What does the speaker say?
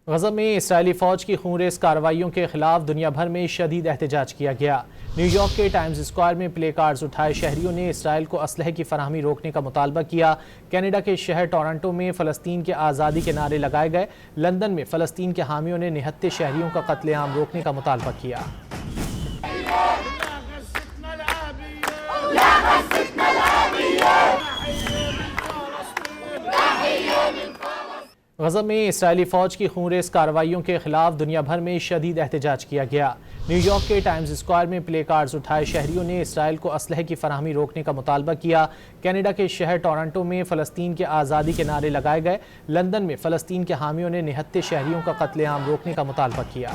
غزہ میں اسرائیلی فوج کی خونریز کارروائیوں کے خلاف دنیا بھر میں شدید احتجاج کیا گیا۔ نیو یارک کے ٹائمز اسکوائر میں پلے کارڈز اٹھائے شہریوں نے اسرائیل کو اسلحے کی فراہمی روکنے کا مطالبہ کیا۔ کینیڈا کے شہر ٹورنٹو میں فلسطین کے آزادی کے نعرے لگائے گئے۔ لندن میں فلسطین کے حامیوں نے نہتے شہریوں کا قتل عام روکنے کا مطالبہ کیا۔ غزہ میں اسرائیلی فوج کی خونریز کارروائیوں کے خلاف دنیا بھر میں شدید احتجاج کیا گیا۔ نیو یارک کے ٹائمز اسکوائر میں پلے کارڈز اٹھائے شہریوں نے اسرائیل کو اسلحے کی فراہمی روکنے کا مطالبہ کیا۔ کینیڈا کے شہر ٹورنٹو میں فلسطین کے آزادی کے نعرے لگائے گئے۔ لندن میں فلسطین کے حامیوں نے نہتے شہریوں کا قتل عام روکنے کا مطالبہ کیا۔